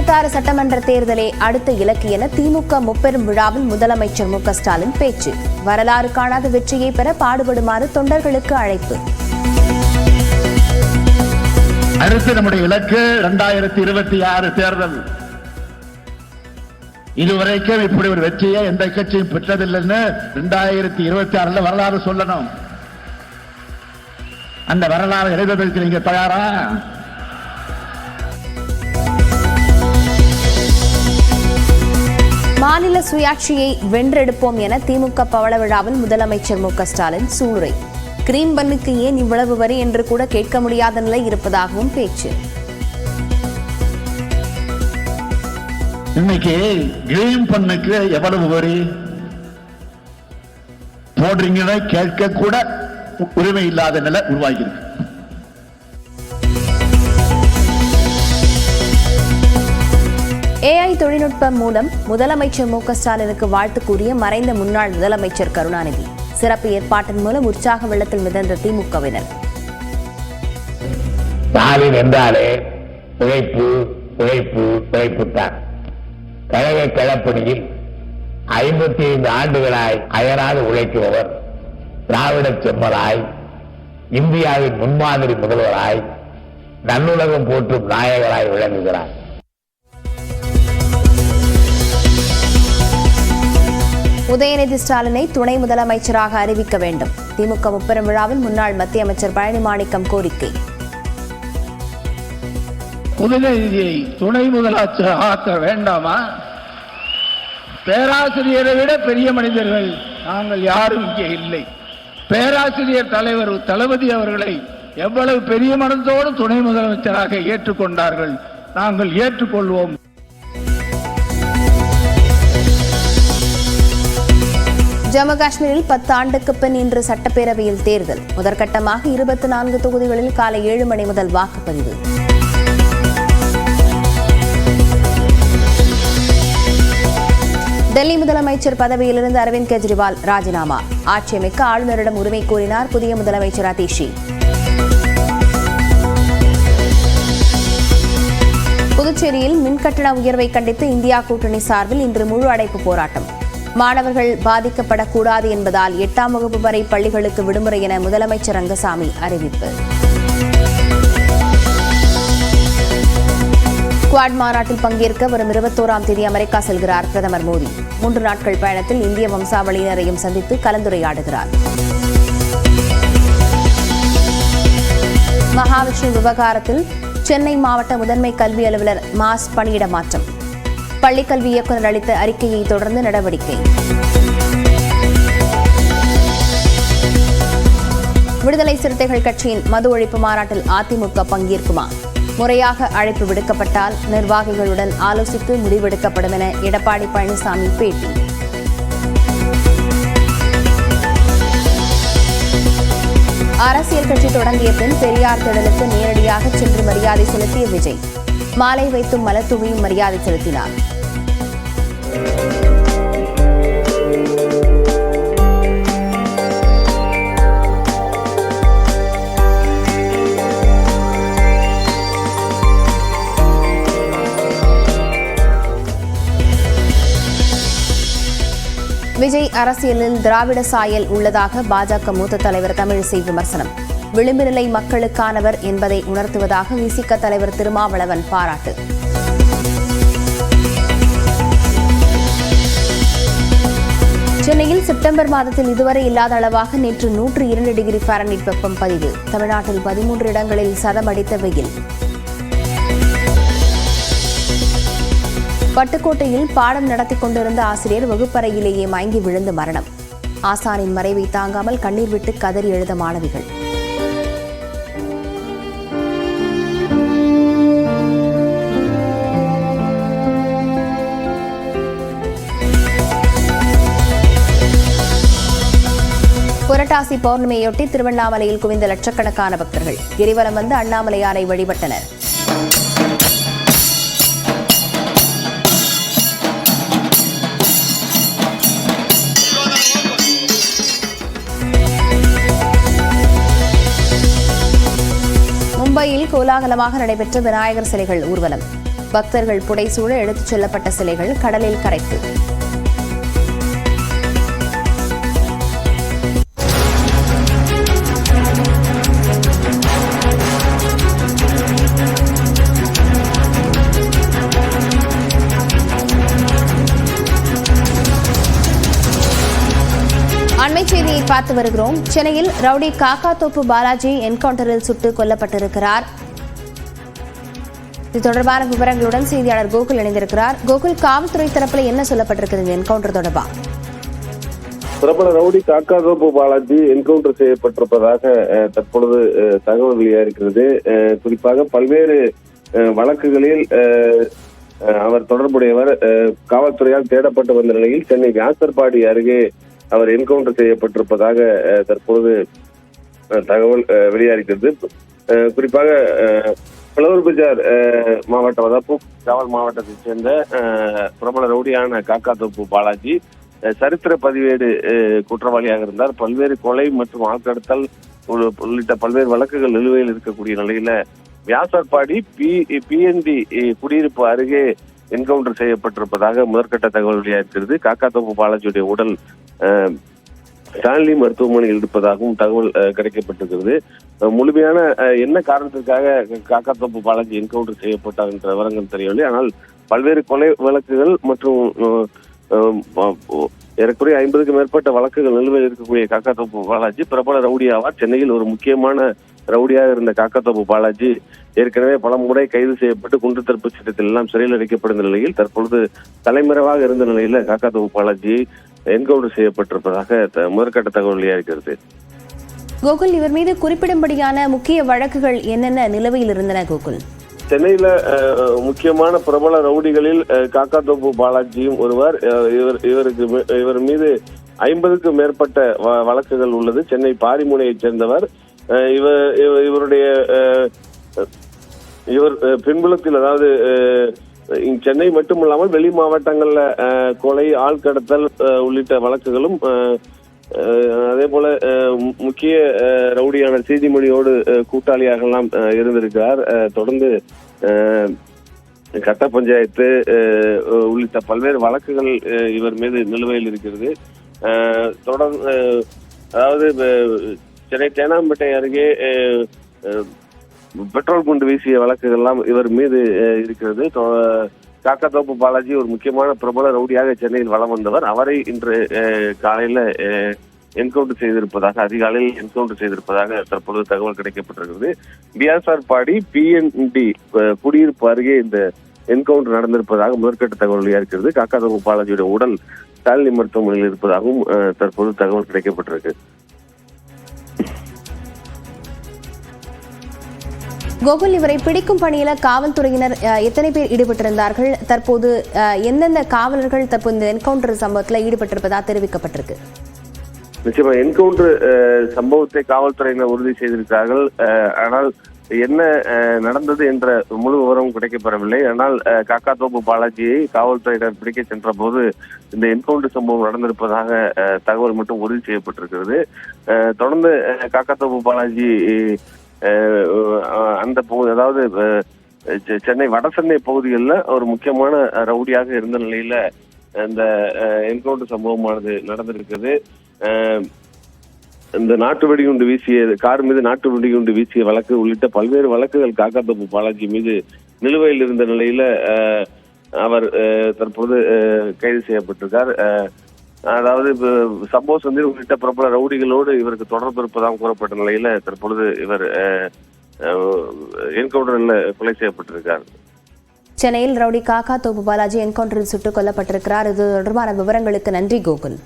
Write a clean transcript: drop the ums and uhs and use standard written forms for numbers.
26 சட்டமன்ற தேர்தலே அடுத்த இலக்கு என திமுக முப்பெரும் விழாவில் முதலமைச்சர் மு க ஸ்டாலின் பேச்சு. வரலாறு காணாத வெற்றியை பெற பாடுபடுமாறு தொண்டர்களுக்கு அழைப்பு. அடுத்து நம்முடைய இலக்கு 2026 தேர்தல். இதுவரைக்கும் இப்படி ஒரு வெற்றியை எந்த கட்சியும் பெற்றதில்லைன்னு 2026 வரலாறு சொல்லணும். அந்த வரலாறு எழுதுவதற்கு நீங்க தயாரா? மாநில சுயாட்சியை வென்றெடுப்போம் என திமுக பவள விழாவில் முதலமைச்சர் மு க ஸ்டாலின் சூளுரை. கிரீம் பன்னுக்கு ஏன் இவ்வளவு வரி என்று கூட கேட்க முடியாத நிலை இருப்பதாகவும் பேச்சு. இன்னைக்கு கிரீம் பன்னுக்கு எவ்வளவு வரி போடுறீங்கன்னு கேட்க கூட உரிமை இல்லாத நிலை உருவாகியிருக்கு. AI தொழில்நுட்பம் மூலம் முதலமைச்சர் மு க ஸ்டாலினுக்கு வாழ்த்து கூறிய மறைந்த முன்னாள் முதலமைச்சர் கருணாநிதி. சிறப்பு ஏற்பாட்டின் மூலம் உற்சாக வெள்ளத்தில் மிதந்த திமுகவினர். ஸ்டாலின் என்றாலே உழைப்பு உழைப்பு உழைப்புத்தான். கழக களப்பணியில் 55 ஆண்டுகளாய் அயராது உழைக்குபவர். திராவிட செம்மலாய், இந்தியாவின் முன்மாதிரி முதல்வராய், நல்லுலகம் போற்றும் நாயகராய் விளங்குகிறார். உதயநிதி ஸ்டாலினை துணை முதலமைச்சராக அறிவிக்க வேண்டும். திமுக முப்பெரும் விழாவில் முன்னாள் மத்திய அமைச்சர் பழனி மாணிக்கம் கோரிக்கை. உதயநிதியை துணை முதலமைச்சர் ஆக்க வேண்டாமா? பேராசிரியரை விட பெரிய மனிதர்கள் நாங்கள் யாரும் இங்கே இல்லை. பேராசிரியர் தலைவர் தளபதி அவர்களை எவ்வளவு பெரிய மனத்தோடு துணை முதலமைச்சராக ஏற்றுக்கொண்டார்கள். நாங்கள் ஏற்றுக்கொள்வோம். ஜம்மு காஷ்மீரில் 10 ஆண்டுக்கு பின் இன்று சட்டப்பேரவையில் தேர்தல். முதற்கட்டமாக 24 தொகுதிகளில் காலை 7 மணி முதல் வாக்குப்பதிவு. டெல்லி முதலமைச்சர் பதவியிலிருந்து அரவிந்த் கெஜ்ரிவால் ராஜினாமா. ஆட்சியமைக்க ஆளுநரிடம் உரிமை கோரினார் புதிய முதலமைச்சர் அதிஷி. புதுச்சேரியில் மின்கட்டண உயர்வை கண்டித்து இந்தியா கூட்டணி சார்பில் இன்று முழு அடைப்பு போராட்டம். மாணவர்கள் பாதிக்கப்படக்கூடாது என்பதால் 8ஆம் வகுப்பு வரை பள்ளிகளுக்கு விடுமுறை என முதலமைச்சர் ரங்கசாமி அறிவிப்பு. குவாட் மாநாட்டில் பங்கேற்க வரும் 21ஆம் தேதி அமெரிக்கா செல்கிறார் பிரதமர் மோடி. 3 நாட்கள் பயணத்தில் இந்திய வம்சாவளியினரையும் சந்தித்து கலந்துரையாடுகிறார். மகாவிஷ்ணு விவகாரத்தில் சென்னை மாவட்ட முதன்மை கல்வி அலுவலர் மாஸ் பணியிட மாற்றம். பள்ளிக்கல்வி இயக்குநர் அளித்த அறிக்கையை தொடர்ந்து நடவடிக்கை. விடுதலை சிறுத்தைகள் கட்சியின் மது ஒழிப்பு மாநாட்டில் அதிமுக பங்கேற்குமா? முறையாக அழைப்பு விடுக்கப்பட்டால் நிர்வாகிகளுடன் ஆலோசித்து முடிவெடுக்கப்படும் என எடப்பாடி பழனிசாமி பேட்டி. அரசியல் கட்சி தொடங்கிய பின் பெரியார் திடலுக்கு நேரடியாக சென்று மரியாதை செலுத்திய விஜய். மாலை வைத்தும் மலர் தூவியும் மரியாதை செலுத்தினார். விஜய் அரசியலில் திராவிட சாயல் உள்ளதாக பாஜக மூத்த தலைவர் தமிழிசை விமர்சனம். விளிம்பு நிலை மக்களுக்கானவர் என்பதை உணர்த்துவதாக விசிக தலைவர் திருமாவளவன் பாராட்டு. சென்னையில் செப்டம்பர் மாதத்தில் இதுவரை இல்லாத அளவாக நேற்று 102 டிகிரி ஃபாரன்ஹீட் வெப்பம் பதிவு. தமிழ்நாட்டில் 13 இடங்களில் சதமடித்த வெயில். பட்டுக்கோட்டையில் பாடம் நடத்தி கொண்டிருந்த ஆசிரியர் வகுப்பறையிலேயே மயங்கி விழுந்து மரணம். ஆசானின் மறைவை தாங்காமல் கண்ணீர் விட்டு கதறி எழுத மாணவிகள். புரட்டாசி பௌர்ணமியொட்டி திருவண்ணாமலையில் குவிந்த லட்சக்கணக்கான பக்தர்கள் கிரிவலம் வந்து அண்ணாமலையாரை வழிபட்டனர். மும்பையில் கோலாகலமாக நடைபெற்ற விநாயகர் சிலைகள் ஊர்வலம். பக்தர்கள் புடைசூழ எடுத்துச் செல்லப்பட்ட சிலைகள் கடலில் கரைப்பு. அண்மைச் செய்தியை பார்த்து வருகிறோம். சென்னையில் ரவுடி காக்காத்தோப்பு பாலாஜி என்கவுண்டரில் சுட்டுக் கொல்லப்பட்டிருக்கிறார். இது தொடர்பான விவரங்களுடன் செய்தியாளர் கோகுல் இணைந்திருக்கிறார். கோகுல், காவல்துறை தரப்பில் என்ன சொல்லப்பட்டிருக்கிறது இந்த என்கவுண்டர் தொடர்பா? பிரபல ரவுடி காக்காத்தோப்பு பாலாஜி என்கவுண்டர் செய்யப்பட்டிருப்பதாக தற்பொழுது தகவல் வெளியாகிறது. குறிப்பாக பல்வேறு வழக்குகளில் அவர் தொடர்புடையவர் காவல்துறையால் தேடப்பட்டு வந்த நிலையில் சென்னை வியாசர்பாடி அருகே அவர் என்கவுண்டர் செய்யப்பட்டிருப்பதாக தற்போது தகவல் வெளியாகிறது. குறிப்பாக புலவர் பஜார் மாவட்டம், அதாவது காவல் மாவட்டத்தைச் சேர்ந்த பிரபல ரவுடியான காக்காத்தோப்பு பாலாஜி சரித்திர பதிவேடு குற்றவாளியாக இருந்தார். பல்வேறு கொலை மற்றும் ஆட்கடத்தல் உள்ளிட்ட பல்வேறு வழக்குகள் நிலுவையில் இருக்கக்கூடிய நிலையில வியாசர்பாடி PND குடியிருப்பு அருகே என்கவுண்டர் செய்யப்பட்டிருப்பதாக முதற்கட்ட தகவல் வெளியாகிறது. காக்காத்தோப்பு பாலாஜியுடைய உடல் ஸ்டான்லி மருத்துவமனையில் இருப்பதாகவும் தகவல் கிடைக்கப்பட்டிருக்கிறது. முழுமையான என்ன காரணத்திற்காக காக்காத்தோப்பு பாலாஜி என்கவுண்டர் செய்யப்பட்டார் என்ற விவரங்கள் தெரியவில்லை. ஆனால் பல்வேறு கொலை வழக்குகள் மற்றும் ஏறக்குறைய 50க்கும் மேற்பட்ட வழக்குகள் நிலுவையில் இருக்கக்கூடிய காக்காத்தோப்பு பாலாஜி பிரபல ரவுடி ஆவார். சென்னையில் ஒரு முக்கியமான ரவுடியாக இருந்த காக்காத்தோப்பு பாலாஜி ஏற்கனவே பல முறை கைது செய்யப்பட்டு குண்டு தடுப்பு சட்டத்தில் எல்லாம் சிறையில் அடைக்கப்பட்ட நிலையில் தற்பொழுது தலைமறைவாக இருந்த நிலையில காக்காத்தோப்பு பாலாஜி என்கவுண்டர் செய்யப்பட்டிருப்பதாக முதற்கட்ட தகவல் வெளியாகிறது. கோகுல், இவர் மீது குறிப்பிடும்படியான முக்கிய வழக்குகள் என்னென்ன நிலுவையில் இருந்தன? கோகுல், சென்னையில முக்கியமான பிரபல ரவுடிகளில் காக்காத்தோப்பு பாலாஜியும் ஒருவர். இவர் மீது 50க்கும் மேற்பட்ட வழக்குகள் உள்ளது. சென்னை பாரிமுனையைச் சேர்ந்தவர். இவர் பின்புலத்தில், அதாவது சென்னை மட்டுமல்லாமல் வெளி மாவட்டங்கள்ல கொலை, ஆள்கடத்தல் உள்ளிட்ட வழக்குகளும், அதே போல முக்கிய ரவுடியான செய்திமொழியோடு கூட்டாளியாக எல்லாம் இருந்திருக்கிறார். தொடர்ந்து கட்ட பஞ்சாயத்து உள்ளிட்ட பல்வேறு வழக்குகள் இவர் மீது நிலுவையில் இருக்கிறது. தொடர்ந்து, அதாவது சென்னை தேனாம்பேட்டை அருகே பெட்ரோல் குண்டு வீசிய வழக்குகள் எல்லாம் இவர் மீது இருக்கிறது. காக்காத்தோப்பு பாலாஜி ஒரு முக்கியமான பிரபல ரவுடியாக சென்னையில் வலம் வந்தவர். அவரை இன்று காலையில என்கவுண்டர் செய்திருப்பதாக, அதிகாலையில் என்கவுண்டர் செய்திருப்பதாக தற்போது தகவல் கிடைக்கப்பட்டிருக்கிறது. வியாசார்பாடி PND குடியிருப்பு அருகே இந்த என்கவுண்டர் நடந்திருப்பதாக முதற்கட்ட தகவல் வெளியாகிறது. காக்காத்தோப்பு பாலாஜியுடைய உடல் ஸ்டான்லி மருத்துவமனையில் இருப்பதாகவும் தற்போது தகவல் கிடைக்கப்பட்டிருக்கு. கோகுல், இவரை பிடிக்கும் பணியில காவல்துறையினர் எத்தனை பேர் ஈடுபட்டிருந்தார்கள்? தற்போது எந்தெந்த காவலர்கள் தற்போது இந்த என்கவுண்டர் சம்பவத்தில் ஈடுபட்டிருப்பதா தெரிவிக்கப்பட்டிருக்கு? நிச்சயமா என்கவுண்டர் சம்பவத்தை காவல்துறையினர் உறுதி செய்திருக்கிறார்கள். ஆனால் என்ன நடந்தது என்ற முழு விவரம் கிடைக்கப்பெறவில்லை. ஆனால் காக்காத்தோப்பு பாலாஜியை காவல்துறையினர் பிடிக்க சென்ற போது இந்த என்கவுண்டர் சம்பவம் நடந்திருப்பதாக தகவல் மட்டும் உறுதி செய்யப்பட்டிருக்கிறது. தொடர்ந்து காக்காத்தோப்பு பாலாஜி அந்த பகுதி, அதாவது சென்னை வடசென்னை பகுதிகளில் ஒரு முக்கியமான ரவுடியாக இருந்த நிலையில இந்த என்கவுண்டர் சம்பவமானது நடந்திருக்கிறது. இந்த நாட்டு வெடிகுண்டு வீசிய, கார் மீது நாட்டு வெடிகுண்டு வீசிய வழக்கு உள்ளிட்ட பல்வேறு வழக்குகள் காக்காத்தோப்பு பாலாஜி மீது நிலுவையில் இருந்த நிலையில அவர் தற்போது கைது செய்யப்பட்டிருக்கார். அதாவது சம்பவ சந்தீர் உள்ளிட்ட பிரபல ரவுடிகளோடு இவருக்கு தொடர்பு இருப்பதாக கூறப்பட்ட நிலையில தற்பொழுது இவர் என்கவுண்டரில் கொலை செய்யப்பட்டிருக்கார். சென்னையில் ரவுடி காக்காத்தோப்பு பாலாஜி என்கவுண்டரில் சுட்டுக் கொல்லப்பட்டிருக்கிறார். இது தொடர்பான விவரங்களுக்கு நன்றி கோகுல்.